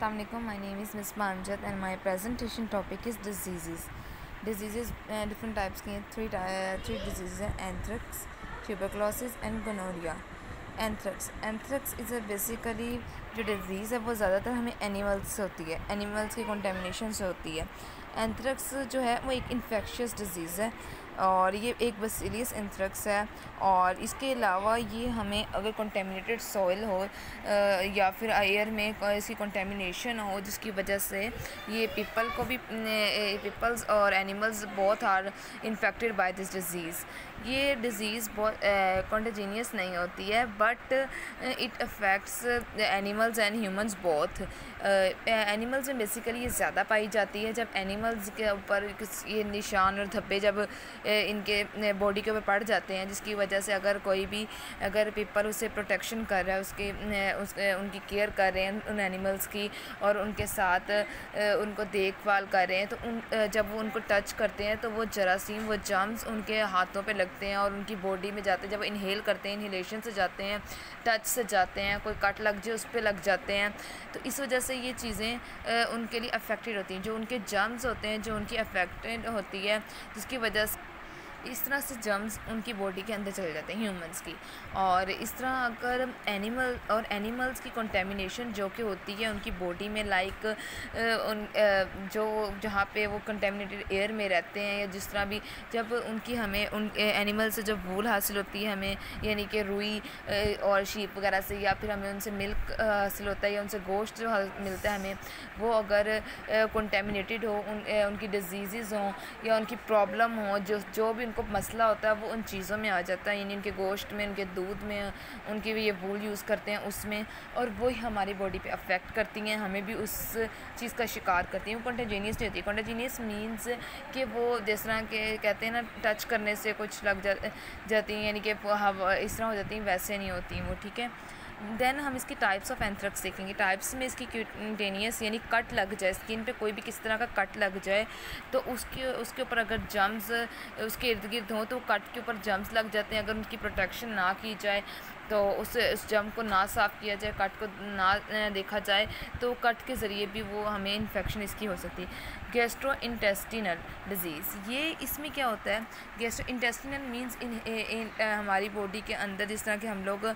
Assalamu alaikum. My name is Ms. Manjat and my presentation topic is diseases. Diseases different types के three diseases हैं: anthrax, tuberculosis and gonorrhea. Anthrax is basically जो disease है वो ज़्यादातर हमें animals से होती है, एनिमल्स की कंटेमिनेशन से होती है। एंथ्रेक्स जो है वो एक इन्फेक्शियस डिज़ीज़ है और ये एक बेसिलियस एंथ्रेक्स है। और इसके अलावा ये हमें अगर कंटेमिनेटेड सॉइल हो या फिर एयर में इसकी कंटेमिनेशन हो जिसकी वजह से ये पीपल्स और animals both are infected by this disease. ये डिज़ीज़ बहुत कंटेजिनियस नहीं होती है but it affects animals and humans both. Animals में बेसिकली ये ज़्यादा पाई जाती है। जब एनिमल्स के ऊपर ये निशान और धब्बे जब इनके बॉडी के ऊपर पड़ जाते हैं जिसकी वजह से अगर पीपल उससे प्रोटेक्शन कर रहा है उनकी केयर कर रहे हैं उन एनिमल्स की और उनके साथ उनको देखभाल कर रहे हैं तो जब वो उनको टच करते हैं तो वो जरासीम वो जर्म्स उनके हाथों पे लगते हैं और उनकी बॉडी में जाते हैं। जब इनहेल करते हैं इनहेलेशन से जाते हैं, टच से जाते हैं, कोई कट लग जाए उस पर लग जाते हैं तो इस वजह से ये चीज़ें उनके लिए अफेक्टेड होती हैं। जो उनके जर्म्स होते हैं जो उनकी अफेक्टेड होती है जिसकी वजह से इस तरह से जर्म्स उनकी बॉडी के अंदर चले जाते हैं ह्यूमंस की। और इस तरह अगर एनिमल्स की कंटेमिनेशन जो कि होती है उनकी बॉडी में लाइक जहाँ पे वो कंटेमिनेटेड एयर में रहते हैं या जिस तरह भी जब हमें उन एनिमल से जब वूल हासिल होती है हमें यानी कि रुई और शीप वगैरह से या फिर हमें उनसे मिल्क हासिल होता है या उनसे गोश्त जो मिलता है हमें वो अगर कंटेमिनेटेड हो उनकी डिजीज़ हों या उनकी प्रॉब्लम हो जो भी उनको मसला होता है वो उन चीज़ों में आ जाता है यानी उनके गोश्त में उनके दूध में उनकी भी ये वूल यूज़ करते हैं उसमें और वो ही हमारी बॉडी पे अफेक्ट करती हैं हमें भी उस चीज़ का शिकार करती हैं। वो कंटेजिनियस नहीं होती। कंटेजिनियस मीन्स कि वो जिस तरह के कहते हैं ना टच करने से कुछ लग जाती हैं यानी कि हवा इस तरह हो जाती हैं वैसे नहीं होती हैं वो, ठीक है। देन हम इसकी टाइप्स ऑफ एंथ्रेक्स देखेंगे। टाइप्स में इसकी क्यूटेनियस यानी कट लग जाए, स्किन पे कोई भी किस तरह का कट लग जाए तो उसके ऊपर अगर जर्म्स उसके इर्द गिर्द हों तो कट के ऊपर जर्म्स लग जाते हैं। अगर उनकी प्रोटेक्शन ना की जाए तो उस जर्म को ना साफ़ किया जाए, कट को ना देखा जाए तो कट के ज़रिए भी वो हमें इन्फेक्शन इसकी हो सकती है। गैस्ट्रो इंटेस्टिनल डिज़ीज़, ये इसमें क्या होता है? गैस्ट्रो इंटेस्टिनल मीन्स हमारी बॉडी के अंदर जिस तरह के हम लोग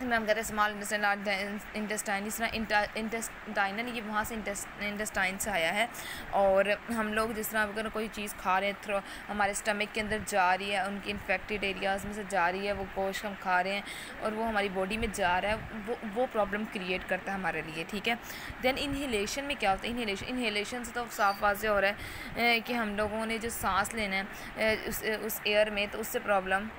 हम कहते हैं स्मॉल इंटेस्टाइन लार्ज इंटेस्टाइन, इस तरह इंटेस्टाइनल ये वहाँ से इंटेस्टाइन से आया है। और हम लोग जिस तरह अगर कोई चीज़ खा रहे हैं हमारे स्टमक के अंदर जा रही है उनकी इन्फेक्टेड एरियाज़ में से जा रही है वो गोश्त हम खा रहे हैं और वो हमारी बॉडी में जा रहा है वो प्रॉब्लम क्रिएट करता है हमारे लिए, ठीक है। देन इनहेलेशन में क्या होता है? इनहेलेशन से तो साफ वाज़ेह हो रहा है कि हम लोगों ने जो सांस लेना है उस एयर में तो उससे प्रॉब्लम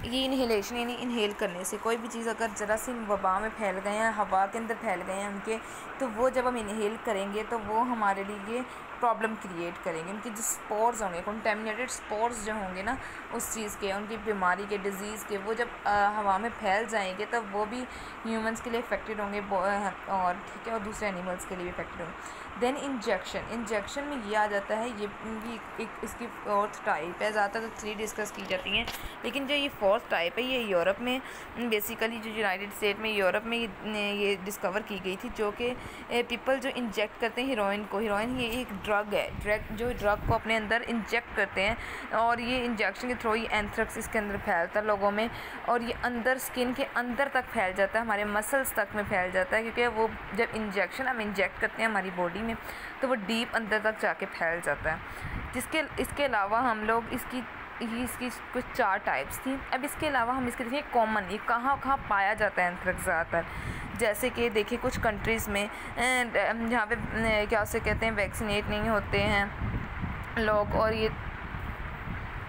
ये इनहेलेशन यानी इनहेल करने से कोई भी चीज़ अगर ज़रा सी वबा में फैल गए हैं हवा के अंदर फैल गए हैं उनके तो वो जब हम इनहेल करेंगे तो वो हमारे लिए प्रॉब्लम क्रिएट करेंगे। उनके जो स्पोर्स होंगे कंटेमिनेटेड स्पोर्स जो होंगे ना उस चीज़ के उनकी बीमारी के डिज़ीज़ के वो जब हवा में फैल जाएंगे तब वो भी ह्यूमंस के लिए इफेक्टेड होंगे और ठीक है और दूसरे एनिमल्स के लिए भी इफेक्टेड होंगे। देन इंजेक्शन में ये आ जाता है ये एक इसकी फोर्थ टाइप है। ज़्यादातर तो 3 डिस्कस की जाती हैं लेकिन जो ये फोर्थ टाइप है ये यूरोप में बेसिकली जो यूनाइटेड स्टेट में यूरोप में ये डिस्कवर की गई थी जो कि पीपल जो इंजेक्ट करते हैं हीरोइन ये एक ड्रग है जो ड्रग को अपने अंदर इंजेक्ट करते हैं और ये इंजेक्शन के थ्रू ही एंथ्रेक्स इसके अंदर फैलता है लोगों में और ये अंदर स्किन के अंदर तक फैल जाता है हमारे मसल्स तक में फैल जाता है क्योंकि वो जब इंजेक्शन हम इंजेक्ट करते हैं हमारी बॉडी में तो वो डीप अंदर तक जाके फैल जाता है। इसके अलावा हम लोग इसकी कुछ 4 टाइप्स थी। अब इसके अलावा हम इसके देखें कॉमन ये कहाँ पाया जाता है एंथ्रेक्स ज़्यादातर। जैसे कि देखिए कुछ कंट्रीज़ में जहाँ पे क्या उसे कहते हैं वैक्सीनेट नहीं होते हैं लोग और ये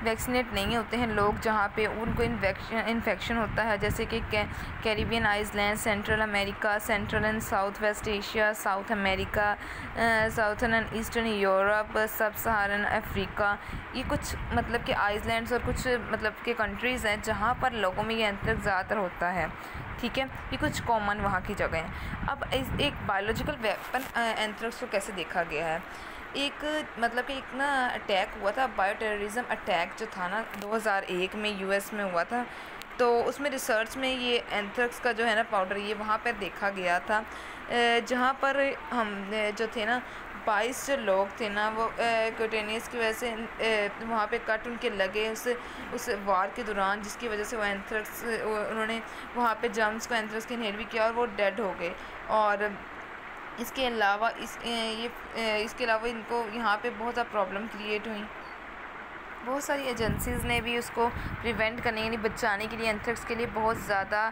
वैक्सीनेट नहीं होते हैं लोग जहाँ पे उनको इन्फेक्शन होता है जैसे कि Caribbean island, central America, central and south west Asia, south America, southern and eastern Europe, सब सहारन अफ्रीका। ये कुछ मतलब कि आइलैंड्स और कुछ मतलब के कंट्रीज़ हैं जहाँ पर लोगों में ये एंथ्रेक्स ज़्यादातर होता है, ठीक है। ये कुछ कॉमन वहाँ की जगह हैं। अब एक बायोलॉजिकल वेपन एंथ्रेक्स को कैसे देखा गया है? एक मतलब कि एक ना अटैक हुआ था बायो टेररिज्म अटैक जो था ना 2001 में यूएस में हुआ था तो उसमें रिसर्च में ये एंथ्रेक्स का जो है ना पाउडर, ये वहाँ पर देखा गया था जहाँ पर हम जो थे ना 22 जो लोग थे ना वो क्यूटेनियस की वजह से वहाँ पे कट उनके लगे उस वार के दौरान, जिसकी वजह से वो एंथ्रेक्स उन्होंने वहाँ पे जम्स को एंथ्रेक्स के इनहेल भी किया और वो डेड हो गए। और इसके अलावा इसके अलावा इनको यहाँ पे बहुत ज़्यादा प्रॉब्लम क्रिएट हुई। बहुत सारी एजेंसीज़ ने भी उसको प्रिवेंट करने यानी बचाने के लिए एंथ्रेक्स के लिए बहुत ज़्यादा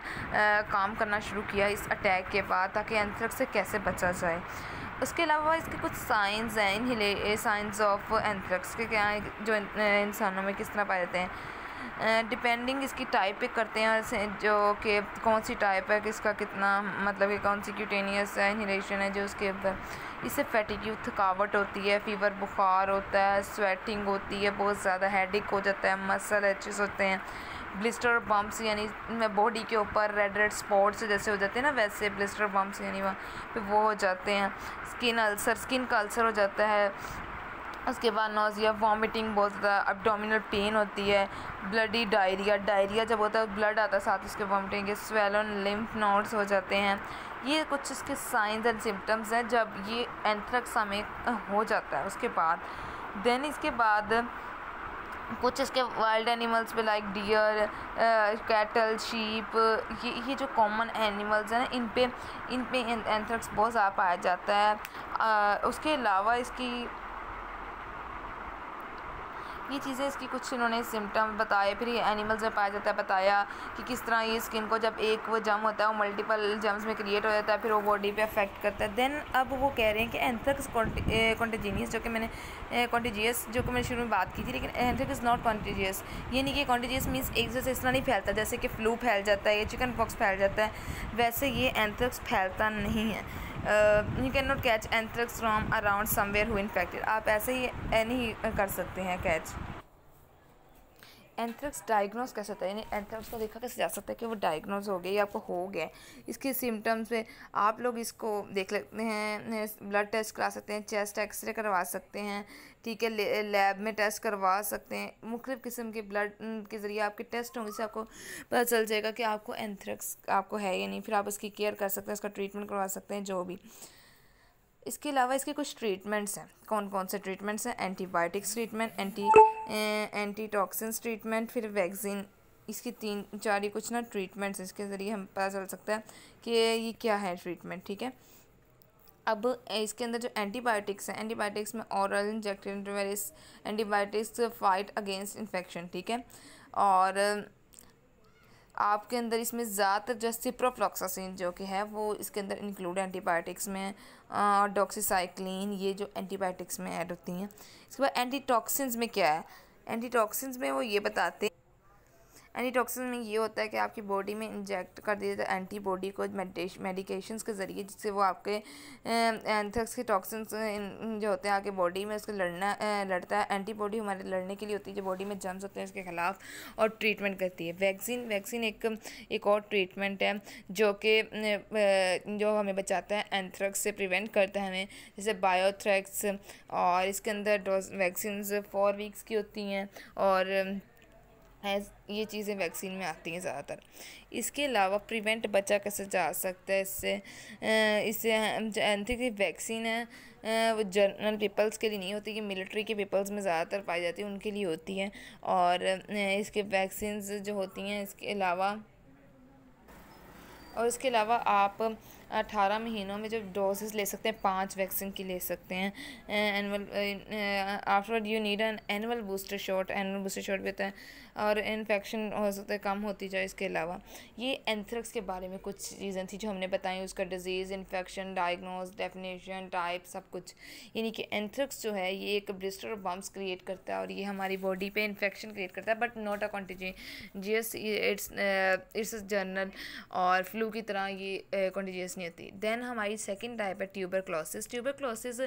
काम करना शुरू किया इस अटैक के बाद, ताकि एंथ्रेक्स से कैसे बचा जाए। उसके अलावा इसके कुछ साइंस हैं, साइंस ऑफ एंथ्रेक्स के क्या हैं जो इंसानों में किस तरह पाए जाते हैं, डिपेंडिंग इसकी टाइप पे करते हैं, जो कि कौन सी टाइप है, किसका कितना मतलब कि कौन सी क्यूटेनियस है इन्हेलेशन है जो उसके ऊपर। इससे फैटिग्यू थकावट होती है, फीवर बुखार होता है, स्वेटिंग होती है, बहुत ज़्यादा हेडेक हो जाता है, मसल एचेस होते हैं, ब्लिस्टर बम्प्स यानी बॉडी के ऊपर रेड रेड स्पॉट्स जैसे हो जाते हैं ना, वैसे ब्लिस्टर बम्प्स यानी वहाँ पे वो हो जाते हैं। स्किन का अल्सर हो जाता है। उसके बाद नोज़िया, वॉमिटिंग, बहुत ज़्यादा एब्डोमिनल पेन होती है, ब्लडी डायरिया जब होता है ब्लड आता है साथ उसके वॉमिटिंग, स्वेलन लिम्फ नोड्स हो जाते हैं। ये कुछ इसके साइंस एंड सिम्टम्स हैं जब ये एंथ्रेक्स हमें हो जाता है। उसके बाद देन इसके बाद कुछ इसके वाइल्ड एनिमल्स पे लाइक डियर, कैटल, शीप, ये जो कॉमन एनिमल्स हैं इन पे एंथ्रेक्स बहुत ज़्यादा पाया जाता है। उसके अलावा इसकी ये चीज़ें इसकी कुछ इन्होंने सिम्टम बताए, फिर ये एनिमल्स में पाया जाता है, बताया कि किस तरह ये स्किन को जब एक वो जम होता है वो मल्टीपल जम्स में क्रिएट हो जाता है, फिर वो बॉडी पे अफेक्ट करता है। देन अब वो कह रहे हैं कि एंथ्रेक्स कॉन्टेजियस जो कि मैंने शुरू में बात की थी, लेकिन एंथ्रेक्स इज़ नॉट कॉन्टेजियस। ये नहीं कि कॉन्टेजियस मीन्स एक जैसे इस तरह नहीं फैलता जैसे कि फ्लू फैल जाता है या चिकन पॉक्स फैल जाता है, वैसे ये एंथ्रेक्स फैलता नहीं है। You can not catch anthrax from around somewhere who infected. आप ऐसे ही नहीं कर सकते हैं कैच। एंथ्रेक्स डायग्नोस कैसे होता है, यानी एंथ्रेक्स को देखा कैसे जा सकता है कि वो डायग्नोस हो गया या आपको हो गया। इसके सिम्टम्स पे आप लोग इसको देख लेते हैं, ब्लड टेस्ट करा सकते हैं, चेस्ट एक्सरे करवा सकते हैं, ठीक है, लैब में टेस्ट करवा सकते हैं, मुख्तलिफ़ किस्म के ब्लड के ज़रिए आपके टेस्ट होंगे, इससे आपको पता चल जाएगा कि आपको एंथ्रेक्स आपको है या नहीं। फिर आप इसकी केयर कर सकते हैं, इसका ट्रीटमेंट करवा सकते हैं जो भी। इसके अलावा इसके कुछ ट्रीटमेंट्स हैं। कौन कौन से ट्रीटमेंट्स हैं? एंटीबायोटिक्स ट्रीटमेंट, एंटीटॉक्सिन्स ट्रीटमेंट, फिर वैक्सीन। इसकी 3-4 ही कुछ ना ट्रीटमेंट्स, इसके ज़रिए हम पता चल सकता है कि ये क्या है ट्रीटमेंट, ठीक है। अब इसके अंदर जो एंटीबायोटिक्स हैं, एंटीबायोटिक्स में oral, injected, various antibiotics fight against infection, ठीक है। और आपके अंदर इसमें ज़्यादातर जो सिप्रोफ्लॉक्सासिन जो कि है वो इसके अंदर इंक्लूड एंटीबायोटिक्स में, और डॉक्सीसाइक्लिन, ये जो एंटीबायोटिक्स में ऐड होती हैं। इसके बाद एंटीटॉक्सिन्स में क्या है? एंटीटॉक्सिन्स में वो ये बताते हैं, एंटीटॉक्सिन में ये होता है कि आपकी बॉडी में इंजेक्ट कर दिया जाता है एंटीबॉडी को मेडिकेशंस के ज़रिए, जिससे वो आपके एंथ्रेक्स के टॉक्सिन्स जो होते हैं आपके बॉडी में उसको लड़ता है। एंटीबॉडी हमारे लड़ने के लिए होती है जो बॉडी में जम्स होते हैं उसके ख़िलाफ़, और ट्रीटमेंट करती है। वैक्सीन एक और ट्रीटमेंट है जो हमें बचाता है एंथ्रेक्स से, प्रिवेंट करता है हमें, जैसे बायोथ्रेक्स। और इसके अंदर वैक्सीन 4 वीक्स की होती हैं, और ये चीज़ें वैक्सीन में आती हैं ज़्यादातर। इसके अलावा प्रिवेंट बचा कैसे जा सकता है इससे एंथ्रेक्स वैक्सीन है वो जनरल पीपल्स के लिए नहीं होती, कि मिलिट्री के पीपल्स में ज़्यादातर पाई जाती है, उनके लिए होती है। और इसके वैक्सीन जो होती हैं इसके अलावा आप 18 महीनों में जो डोजेस ले सकते हैं 5 वैक्सीन की ले सकते हैं। After you need an annual booster shot भी होता है, और इन्फेक्शन हो सकता है कम होती जाए। इसके अलावा ये एंथ्रेक्स के बारे में कुछ चीज़ें थी जो हमने बताई, उसका disease, infection, diagnose, definition, type, सब कुछ। यानी कि एंथ्रेक्स जो है ये एक ब्लिस्टर और बम्प्स क्रिएट करता है, और ये हमारी बॉडी पे इन्फेक्शन क्रिएट करता है, but not a contagious, it's general, और फ्लू की तरह ये कॉन्टेजियस नहीं होती। देन हमारी सेकंड टाइप है ट्यूबरक्लोसिस। ट्यूबरक्लोसिस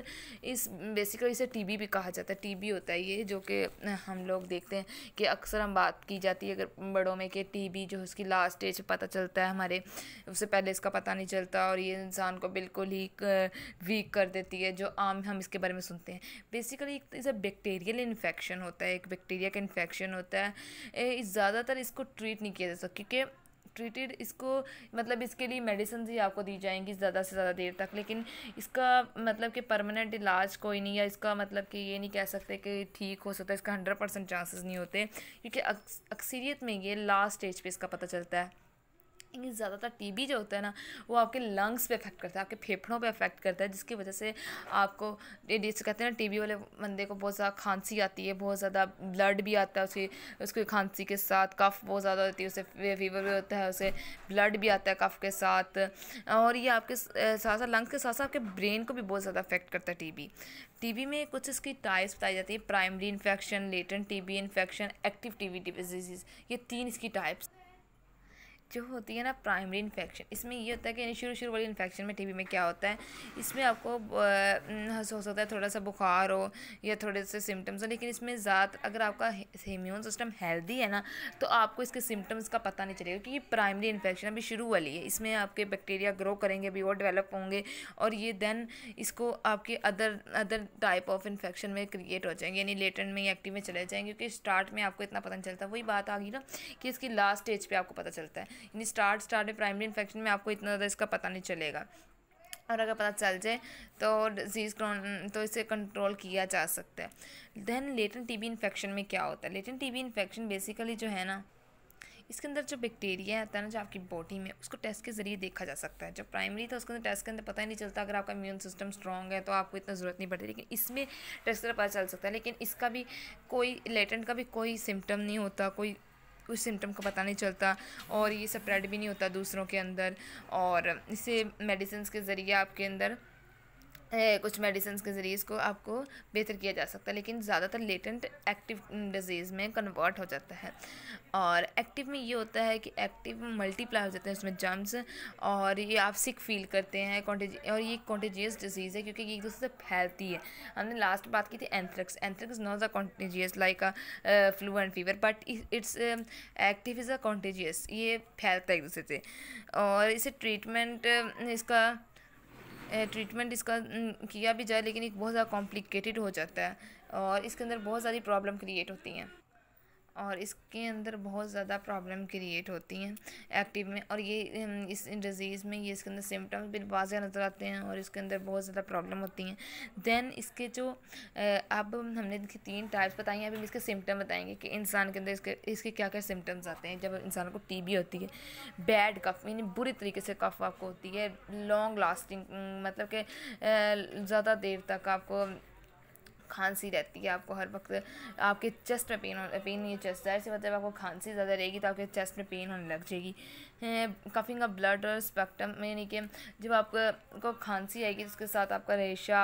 इस बेसिकली इसे टीबी भी कहा जाता है। टीबी होता है ये, जो कि हम लोग देखते हैं कि अक्सर हम बात की जाती है अगर बड़ों में कि टीबी जो उसकी लास्ट स्टेज पता चलता है, हमारे उससे पहले इसका पता नहीं चलता और ये इंसान को बिल्कुल ही वीक कर देती है, जो आम हम इसके बारे में सुनते हैं। बेसिकली एक इसे बैक्टीरियल इन्फेक्शन होता है, एक बैक्टीरिया का इन्फेक्शन होता है। ज़्यादातर इसको ट्रीट नहीं किया जा सकता क्योंकि ट्रीटेड इसको मतलब इसके लिए मेडिसिन ही आपको दी जाएंगी ज़्यादा से ज़्यादा देर तक, लेकिन इसका मतलब कि परमानेंट इलाज कोई नहीं, या इसका मतलब कि ये नहीं कह सकते कि ठीक हो सकता है, इसका 100% चांसेस नहीं होते क्योंकि अक्सरियत में ये लास्ट स्टेज पे इसका पता चलता है। लेकिन ज़्यादातर टीबी जो होता है ना वो आपके लंग्स पे अफेक्ट करता है, आपके फेफड़ों पे अफेक्ट करता है, जिसकी वजह से आपको जिसे कहते हैं ना टीबी वाले बंदे को बहुत ज़्यादा खांसी आती है, बहुत ज़्यादा ब्लड भी आता है उसकी खांसी के साथ, कफ़ बहुत ज़्यादा होती है, उसे फीवर भी होता है, उसे ब्लड भी आता है कफ़ के साथ, और ये आपके साथ साथ लंग्स के साथ साथ आपके ब्रेन को भी बहुत ज़्यादा अफेक्ट करता है टीबी। टीबी में कुछ इसकी टाइप्स बताई जाती है, primary infection, latent TB infection, active TB disease, ये 3 इसकी टाइप्स जो होती है ना। प्राइमरी इन्फेक्शन, इसमें ये होता है कि शुरू वाली इन्फेक्शन में टीबी में क्या होता है, इसमें आपको हो सकता है थोड़ा सा बुखार हो या थोड़े से सिम्टम्स हो, लेकिन इसमें ज़्यादा अगर आपका इम्यून सिस्टम हेल्दी है ना तो आपको इसके सिम्टम्स का पता नहीं चलेगा क्योंकि ये प्राइमरी इन्फेक्शन अभी शुरू वाली है। इसमें आपके बैक्टीरिया ग्रो करेंगे, अभी और डेवलप होंगे और ये देन इसको आपके अदर टाइप ऑफ इन्फेक्शन में क्रिएट हो जाएंगे, यानी लेटेंट में या एक्टिव में चले जाएंगे, क्योंकि स्टार्ट में आपको इतना पता नहीं चलता। वही बात आ गई ना कि इसकी लास्ट स्टेज पे आपको पता चलता है, यानी स्टार्ट में प्राइमरी इन्फेक्शन में आपको इतना ज़्यादा इसका पता नहीं चलेगा, और अगर पता चल जाए तो डिजीज़ तो इसे कंट्रोल किया जा सकता है। देन लेटेंट टीबी इन्फेक्शन में क्या होता है, लेटेंट टीबी इन्फेक्शन बेसिकली जो है ना इसके अंदर जो बैक्टीरिया आता है ना जो आपकी बॉडी में, उसको टेस्ट के ज़रिए देखा जा सकता है। जो प्राइमरी था उसके अंदर टेस्ट के अंदर पता ही नहीं चलता, अगर आपका इम्यून सिस्टम स्ट्रॉन्ग है तो आपको इतना ज़रूरत नहीं पड़ती, लेकिन इसमें टेस्ट से पता चल सकता है। लेकिन इसका भी कोई लेटेंट का भी कोई सिम्टम नहीं होता, कोई उस सिम्टम का पता नहीं चलता और ये स्प्रेड भी नहीं होता दूसरों के अंदर, और इसे मेडिसिन के ज़रिए आपके अंदर कुछ मेडिसिन के ज़रिए इसको आपको बेहतर किया जा सकता है। लेकिन ज़्यादातर लेटेंट एक्टिव डिजीज़ में कन्वर्ट हो जाता है, और एक्टिव में ये होता है कि एक्टिव मल्टीप्लाई हो जाते हैं उसमें जर्म्स, और ये आप सिक फील करते हैं और ये कॉन्टेजियस डिजीज़ है क्योंकि ये एक दूसरे से फैलती है। हमने लास्ट बात की थी anthrax is not a contagious like a flu and fever, but it's active is a contagious, ये फैलता है एक दूसरे से। और इसे ट्रीटमेंट इसका किया भी जाए लेकिन एक बहुत ज़्यादा कॉम्प्लिकेटेड हो जाता है और इसके अंदर बहुत सारी प्रॉब्लम क्रिएट होती हैं, एक्टिव में। और ये इस डिज़ीज़ में ये इसके अंदर सिम्टम्स भी वाज़ेह नज़र आते हैं और इसके अंदर बहुत ज़्यादा प्रॉब्लम होती हैं। देन इसके जो अब हमने इसकी 3 टाइप्स बताई हैं, अभी हम इसके सिम्टम बताएंगे कि इंसान के अंदर इसके क्या क्या सिम्टम्स आते हैं जब इंसान को टीबी होती है। बैड कफ, यानी बुरी तरीके से कफ आपको होती है, लॉन्ग लास्टिंग, मतलब कि ज़्यादा देर तक आपको खांसी रहती है, आपको हर वक्त आपके चेस्ट में पेन ये चेस्ट जाहिर सी मतलब आपको खांसी ज़्यादा रहेगी तो आपके चेस्ट में पेन होने लग जाएगी। कफिंग ऑफ ब्लड और स्पेक्ट्रम, यानी कि जब आपको खांसी आएगी उसके साथ आपका रेशा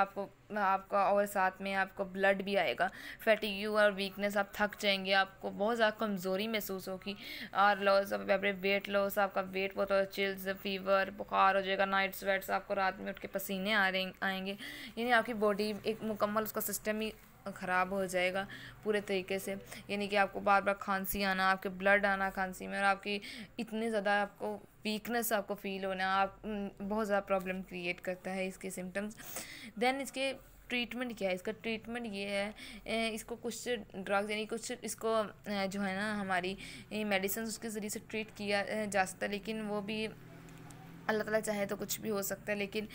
आपका और साथ में आपको ब्लड भी आएगा। फैटिग्यू और वीकनेस, आप थक जाएंगे, आपको बहुत ज़्यादा कमज़ोरी महसूस होगी, और लॉस ऑफ वेट लॉस, आपका वेट बहुत ज़्यादा, चिल्स, फीवर, बुखार हो जाएगा, नाइट स्वेट्स, आपको रात में उठ के पसीने आएंगे, यानी आपकी बॉडी एक मुकम्मल उसका सिस्टम ही ख़राब हो जाएगा पूरे तरीके से, यानी कि आपको बार बार खांसी आना, आपके ब्लड आना खांसी में, और आपकी इतनी ज़्यादा आपको वीकनेस आपको फील होना, आप बहुत ज़्यादा प्रॉब्लम क्रिएट करता है इसके सिम्टम्स। देन इसके ट्रीटमेंट क्या है, इसका ट्रीटमेंट ये है इसको कुछ ड्रग्स यानी कुछ इसको जो है ना हमारी मेडिसिन उसके ज़रिए से ट्रीट किया जा सकता है, लेकिन वो भी अल्लाह ताला चाहे तो कुछ भी हो सकता है, लेकिन